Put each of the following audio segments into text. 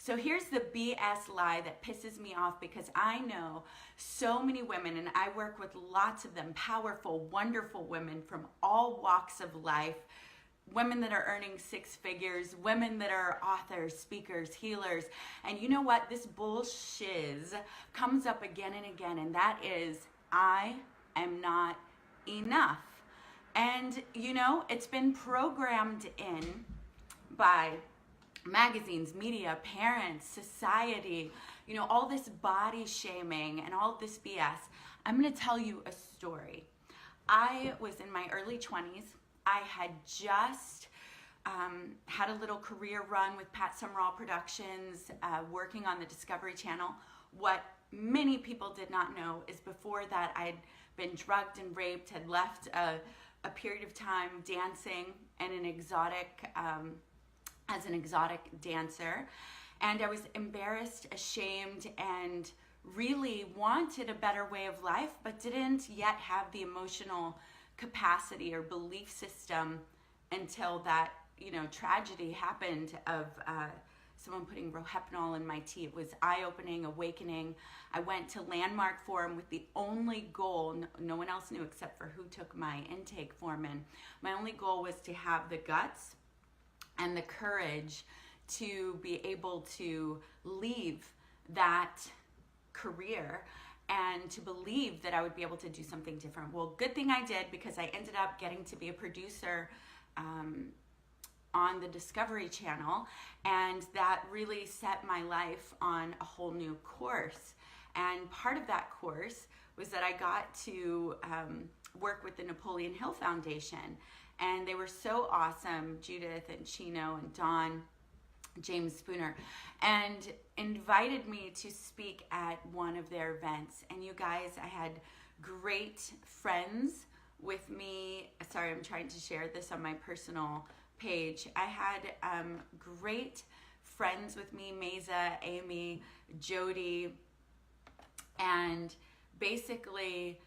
So here's the BS lie that pisses me off, because I know so many women, and I work with lots of them, powerful, wonderful women from all walks of life, women that are earning six figures, women that are authors, speakers, healers. And you know what? This bullshiz comes up again and again, and that is, I am not enough. And you know, it's been programmed in by magazines, media, parents, society, you know, all this body shaming and all this BS. I'm going to tell you a story. I was in my early 20s. I had just had a little career run with Pat Summerall Productions, working on the Discovery Channel. What many people did not know is before that I'd been drugged and raped, had left a period of time dancing in an exotic as an exotic dancer, and I was embarrassed, ashamed, and really wanted a better way of life, but didn't yet have the emotional capacity or belief system until that, you know, tragedy happened of someone putting rohypnol in my tea. It was eye-opening, awakening. I went to Landmark Forum with the only goal, no one else knew except for who took my intake form in. My only goal was to have the guts and the courage to be able to leave that career and to believe that I would be able to do something different. Well, good thing I did, because I ended up getting to be a producer on the Discovery Channel, and that really set my life on a whole new course. And part of that course was that I got to work with the Napoleon Hill Foundation, and they were so awesome, Judith and Chino and Dawn, James Spooner, and invited me to speak at one of their events. And you guys, I had great friends with me. Sorry, I'm trying to share this on my personal page. I had great friends with me, Mesa, Amy, Jody, and basically,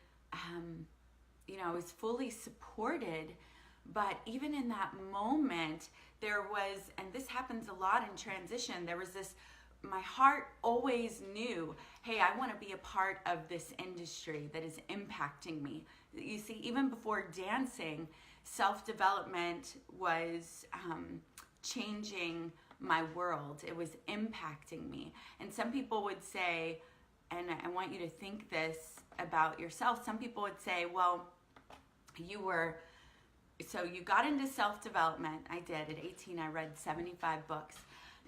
you know, I was fully supported. But even in that moment, there was, and this happens a lot in transition, there was this, my heart always knew, hey, I want to be a part of this industry that is impacting me. You see, even before dancing, self-development was changing my world. It was impacting me. And some people would say, and I want you to think this about yourself, some people would say, well, so you got into self-development. I did. At 18, I read 75 books.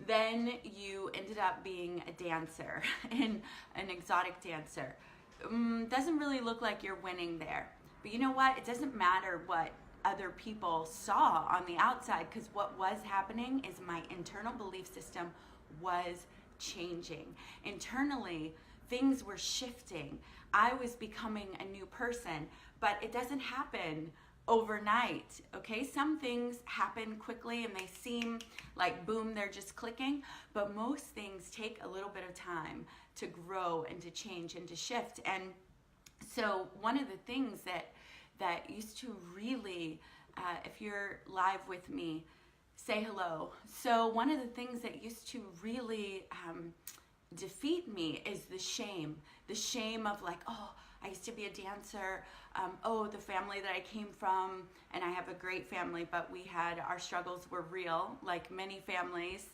Then you ended up being a dancer, and an exotic dancer. Doesn't really look like you're winning there. But you know what? It doesn't matter what other people saw on the outside, because what was happening is my internal belief system was changing. Internally, things were shifting. I was becoming a new person, but it doesn't happen overnight, okay? Some things happen quickly and they seem like boom, they're just clicking, but most things take a little bit of time to grow and to change and to shift. And so one of the things that used to really, if you're live with me, say hello. So one of the things that used to really defeat me is the shame of like, oh, I used to be a dancer. Oh, the family that I came from, and I have a great family, but our struggles were real, like many families.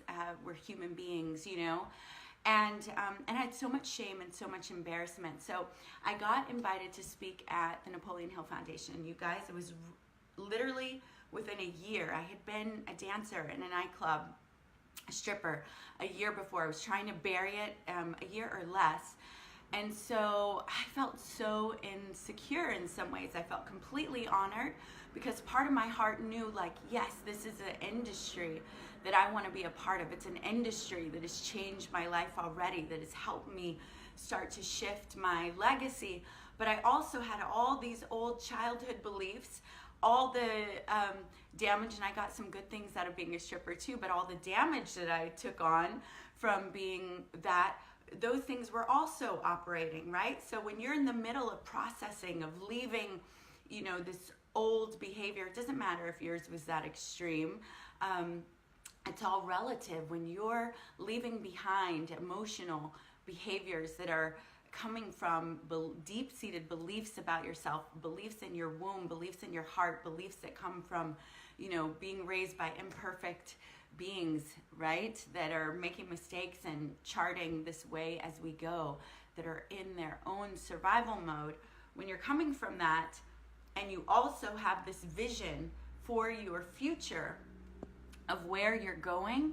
We're human beings, you know, and I had so much shame and so much embarrassment. So I got invited to speak at the Napoleon Hill Foundation. You guys, it was literally within a year. I had been a dancer in a nightclub, a stripper, a year before. I was trying to bury it, a year or less. And so I felt so insecure in some ways. I felt completely honored, because part of my heart knew, like, yes, this is an industry that I want to be a part of. It's an industry that has changed my life already, that has helped me start to shift my legacy. But I also had all these old childhood beliefs, all the damage, and I got some good things out of being a stripper too, but all the damage that I took on from being that, those things were also operating, right? So when you're in the middle of processing, of leaving, you know, this old behavior, it doesn't matter if yours was that extreme, It's all relative. When you're leaving behind emotional behaviors that are coming from deep-seated beliefs about yourself, beliefs in your womb, beliefs in your heart, beliefs that come from, being raised by imperfect beings, right? That are making mistakes and charting this way as we go, that are in their own survival mode. When you're coming from that, and you also have this vision for your future of where you're going,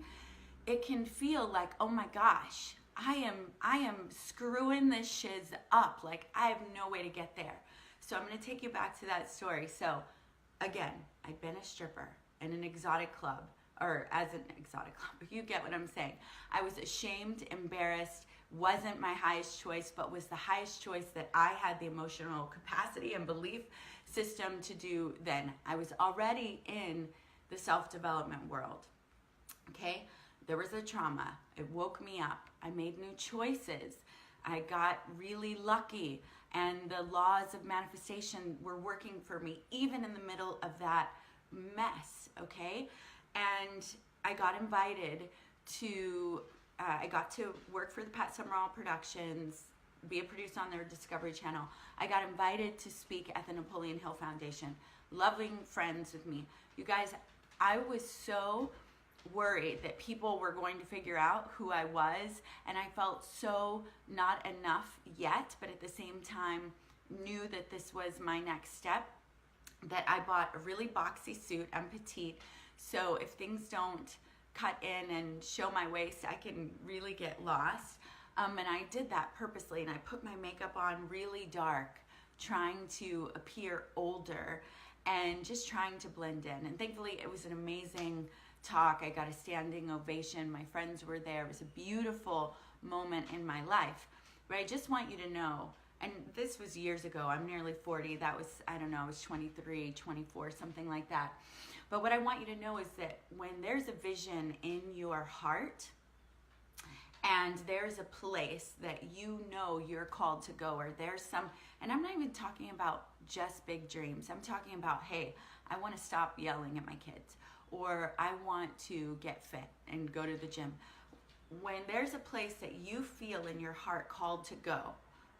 it can feel like, oh my gosh, I am screwing this shiz up. Like, I have no way to get there. So I'm going to take you back to that story. So again, I'd been a stripper in an exotic club, or as an exotic club, but you get what I'm saying. I was ashamed, embarrassed, wasn't my highest choice, but was the highest choice that I had the emotional capacity and belief system to do then. I was already in the self-development world, okay? There was a trauma. It woke me up. I made new choices. I got really lucky, and the laws of manifestation were working for me, even in the middle of that mess, okay? And I got invited to, I got to work for the Pat Summerall Productions, be a producer on their Discovery Channel. I got invited to speak at the Napoleon Hill Foundation. Loving friends with me. You guys, I was so worried that people were going to figure out who I was, and I felt so not enough yet, but at the same time knew that this was my next step, that I bought a really boxy suit. I'm petite, so if things don't cut in and show my waist, I can really get lost. And I did that purposely, and I put my makeup on really dark, trying to appear older and just trying to blend in. And thankfully, it was an amazing talk. I got a standing ovation. My friends were there. It was a beautiful moment in my life. But I just want you to know, and this was years ago. I'm nearly 40. That was, I don't know, I was 23, 24, something like that. But what I want you to know is that when there's a vision in your heart, and there's a place that you know you're called to go, or there's some, and I'm not even talking about just big dreams. I'm talking about, hey, I want to stop yelling at my kids, or I want to get fit and go to the gym. When there's a place that you feel in your heart called to go,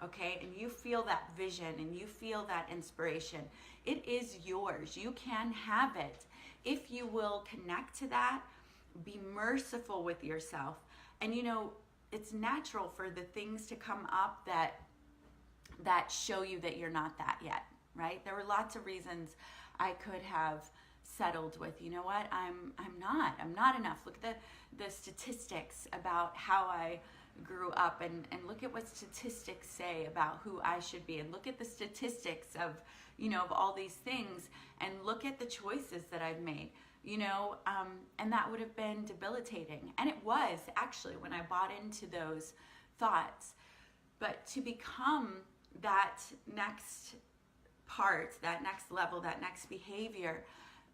okay, and you feel that vision and you feel that inspiration, it is yours. You can have it if you will connect to that, be merciful with yourself. And it's natural for the things to come up that show you that you're not that yet, right? There were lots of reasons I could have settled with, you know what, I'm not enough. Look at the statistics about how I grew up, and look at what statistics say about who I should be, and look at the statistics of all these things, and look at the choices that I've made. And that would have been debilitating. And it was actually when I bought into those thoughts. But to become that next part, that next level, that next behavior,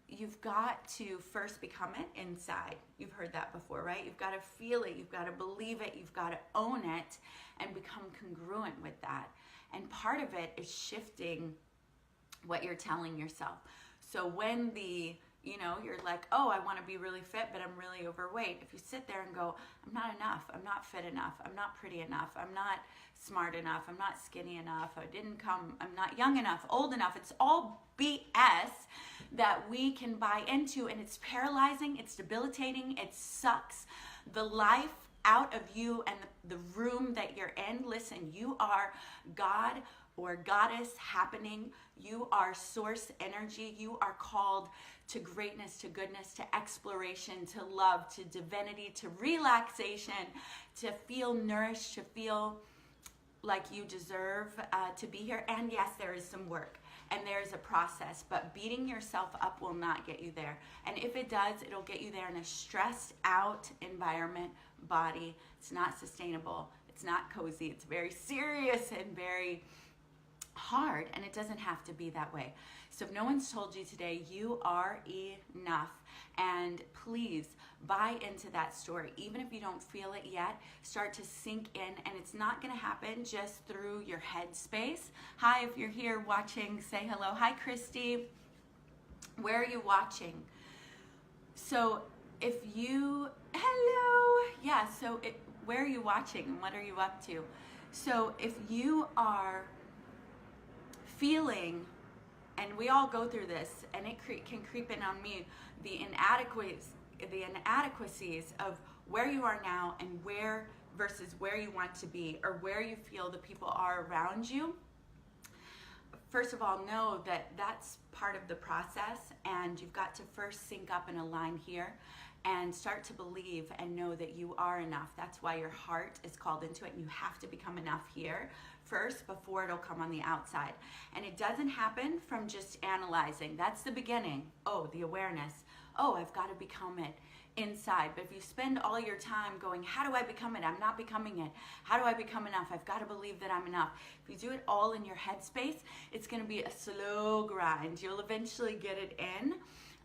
you've got to first become it inside. You've heard that before, right? You've got to feel it. You've got to believe it. You've got to own it and become congruent with that. And part of it is shifting what you're telling yourself. So when you're like, oh, I want to be really fit, but I'm really overweight. If you sit there and go, I'm not enough, I'm not fit enough, I'm not pretty enough, I'm not smart enough, I'm not skinny enough, I'm not young enough, old enough. It's all BS that we can buy into, and it's paralyzing, it's debilitating, it sucks the life out of you and the room that you're in. Listen, you are God or goddess happening. You are source energy. You are called to greatness, to goodness, to exploration, to love, to divinity, to relaxation, to feel nourished, to feel like you deserve to be here. And yes, there is some work and there is a process, but beating yourself up will not get you there. And if it does, it'll get you there in a stressed out environment, body. It's not sustainable. It's not cozy. It's very serious and very hard, and it doesn't have to be that way. So if no one's told you today, you are enough, and please buy into that story. Even if you don't feel it yet, start to sink in, and it's not going to happen just through your head space. Hi, if you're here watching, say hello. Hi, Christy. Where are you watching? So if you, hello, yeah, so where are you watching and what are you up to? So if you are feeling, and we all go through this, and it can creep in on me, the inadequacies of where you are now and where versus where you want to be, or where you feel the people are around you. First of all, know that that's part of the process, and you've got to first sync up and align here and start to believe and know that you are enough. That's why your heart is called into it, and you have to become enough here first before it'll come on the outside. And it doesn't happen from just analyzing. That's the beginning. Oh, the awareness. Oh, I've got to become it inside. But if you spend all your time going, how do I become it? I'm not becoming it. How do I become enough? I've got to believe that I'm enough. If you do it all in your headspace, it's going to be a slow grind. You'll eventually get it in.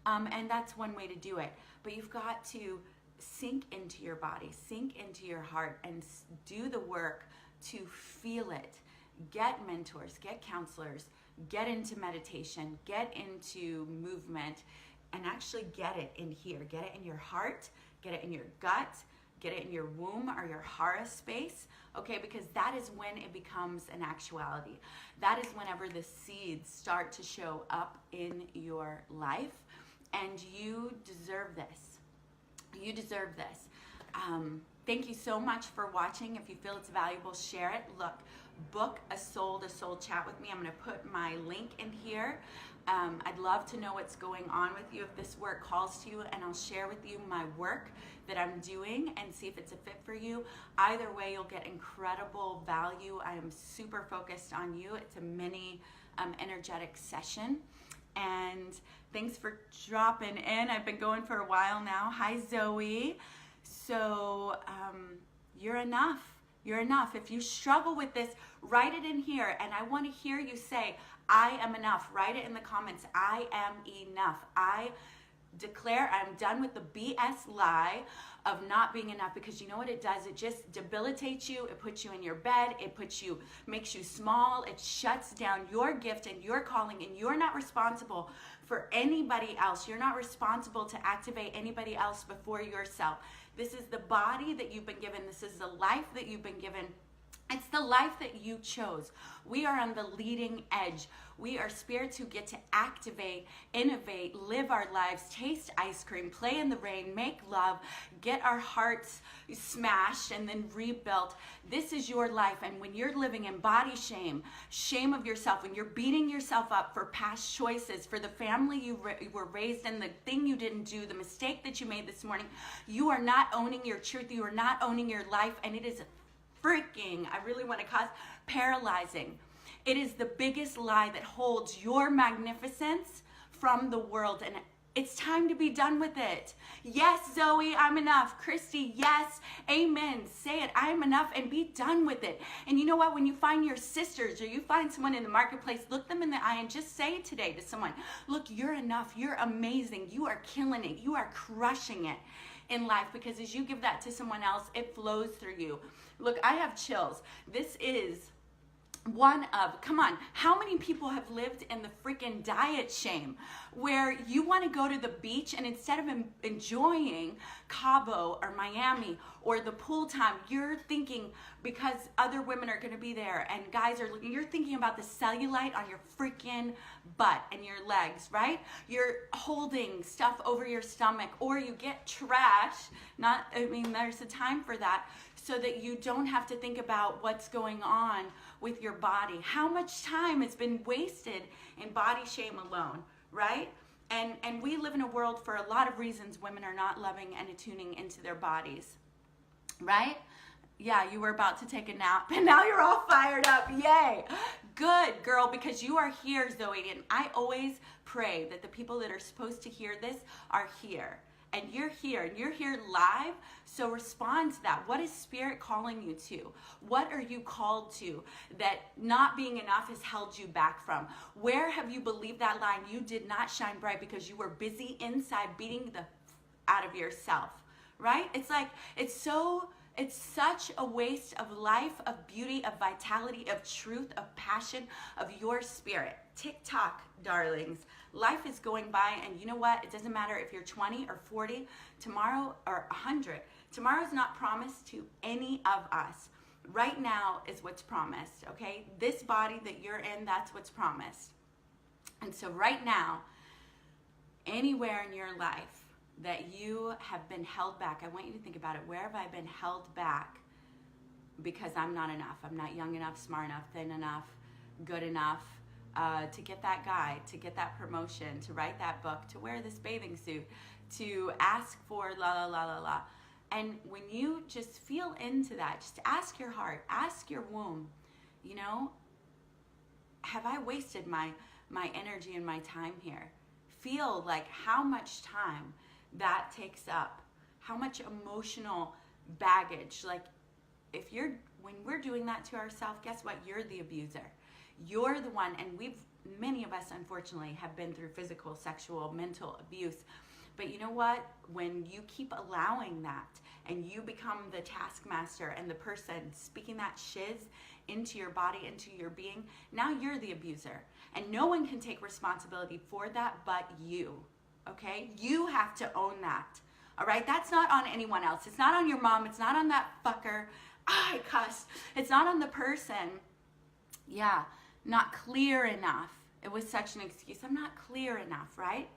And that's one way to do it. But you've got to sink into your body, sink into your heart, and do the work to feel it. Get mentors, get counselors, get into meditation, get into movement, and actually get it in here. Get it in your heart, get it in your gut, get it in your womb or your hara space, okay? Because that is when it becomes an actuality. That is whenever the seeds start to show up in your life, and you deserve this. You deserve this. Thank you so much for watching. If you feel it's valuable, share it. Look, book a soul-to-soul chat with me. I'm going to put my link in here. I'd love to know what's going on with you if this work calls to you, and I'll share with you my work that I'm doing and see if it's a fit for you. Either way, you'll get incredible value. I am super focused on you. It's a mini energetic session. And thanks for dropping in. I've been going for a while now. Hi, Zoe. So you're enough. You're enough. If you struggle with this, write it in here. And I want to hear you say, I am enough. Write it in the comments. I am enough. I declare I'm done with the BS lie of not being enough, because you know what it does? It just debilitates you. It puts you in your bed. It makes you small. It shuts down your gift and your calling, and you're not responsible for anybody else. You're not responsible to activate anybody else before yourself. This is the body that you've been given. This is the life that you've been given. It's the life that you chose. We are on the leading edge. We are spirits who get to activate, innovate, live our lives, taste ice cream, play in the rain, make love, get our hearts smashed and then rebuilt. This is your life. And when you're living in body shame, shame of yourself, when you're beating yourself up for past choices, for the family you were raised in, the thing you didn't do, the mistake that you made this morning, you are not owning your truth. You are not owning your life. And it is freaking, I really want to cause, paralyzing. It is the biggest lie that holds your magnificence from the world, and it's time to be done with it. Yes, Zoe, I'm enough. Christy, yes, amen. Say it, I'm enough, and be done with it. And you know what? When you find your sisters or you find someone in the marketplace, look them in the eye and just say it today to someone. Look, you're enough. You're amazing. You are killing it. You are crushing it in life, because as you give that to someone else, it flows through you. Look, I have chills. This is one of, come on, how many people have lived in the freaking diet shame where you want to go to the beach, and instead of enjoying Cabo or Miami or the pool time, you're thinking, because other women are going to be there and guys are looking, you're thinking about the cellulite on your freaking butt and your legs, right? You're holding stuff over your stomach, or you get trash. There's a time for that, so that you don't have to think about what's going on with your body. How much time has been wasted in body shame alone, right? And we live in a world, for a lot of reasons, women are not loving and attuning into their bodies, right? Yeah, you were about to take a nap and now you're all fired up. Yay. Good, girl, because you are here, Zoe. And I always pray that the people that are supposed to hear this are here. And you're here, and you're here live, so respond to that. What is Spirit calling you to? What are you called to that not being enough has held you back from? Where have you believed that line? You did not shine bright because you were busy inside beating the out of yourself, right? It's like, it's so It's such a waste of life, of beauty, of vitality, of truth, of passion, of your spirit. TikTok, darlings. Life is going by, and you know what? It doesn't matter if you're 20 or 40, tomorrow or 100. Tomorrow's not promised to any of us. Right now is what's promised, okay? This body that you're in, that's what's promised. And so right now, anywhere in your life that you have been held back, I want you to think about it. Where have I been held back because I'm not enough? I'm not young enough, smart enough, thin enough, good enough to get that guy, to get that promotion, to write that book, to wear this bathing suit, to ask for la la la la la. And when you just feel into that, just ask your heart, ask your womb, you know, have I wasted my energy and my time here? Feel like how much time that takes up, how much emotional baggage. Like when we're doing that to ourselves, guess what? You're the abuser. You're the one, and many of us unfortunately have been through physical, sexual, mental abuse. But you know what? When you keep allowing that and you become the taskmaster and the person speaking that shiz into your body, into your being, now you're the abuser. And no one can take responsibility for that but you, okay? You have to own that, all right? That's not on anyone else. It's not on your mom. It's not on that fucker. I cussed. It's not on the person. Yeah, not clear enough. It was such an excuse. I'm not clear enough, right?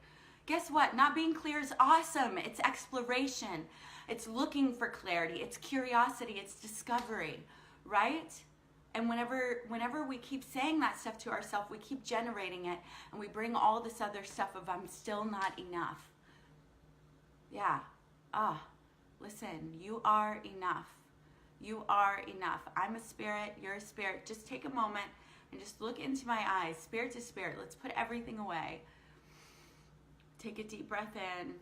Guess what? Not being clear is awesome. It's exploration. It's looking for clarity. It's curiosity. It's discovery, right? And whenever we keep saying that stuff to ourselves, we keep generating it, and we bring all this other stuff of I'm still not enough. Yeah. Listen, you are enough. You are enough. I'm a spirit. You're a spirit. Just take a moment and just look into my eyes, spirit to spirit. Let's put everything away. Take a deep breath in.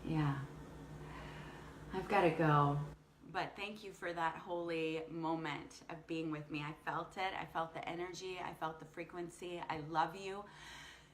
Yeah, I've got to go. But thank you for that holy moment of being with me. I felt it. I felt the energy. I felt the frequency. I love you.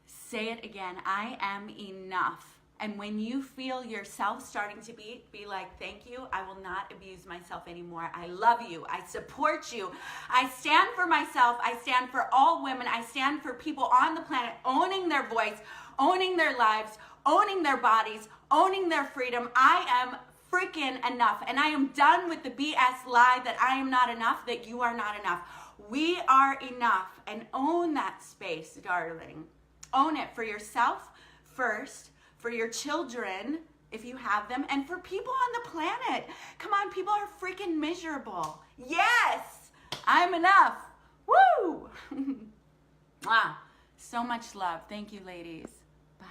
Say it again. I am enough. And when you feel yourself starting to be like, thank you, I will not abuse myself anymore. I love you. I support you. I stand for myself. I stand for all women. I stand for people on the planet owning their voice, owning their lives, owning their bodies, owning their freedom. I am freaking enough. And I am done with the BS lie that I am not enough, that you are not enough. We are enough. And own that space, darling. Own it for yourself first, for your children, if you have them, and for people on the planet. Come on, people are freaking miserable. Yes, I'm enough. Woo! Wow, so much love. Thank you, ladies. Bye.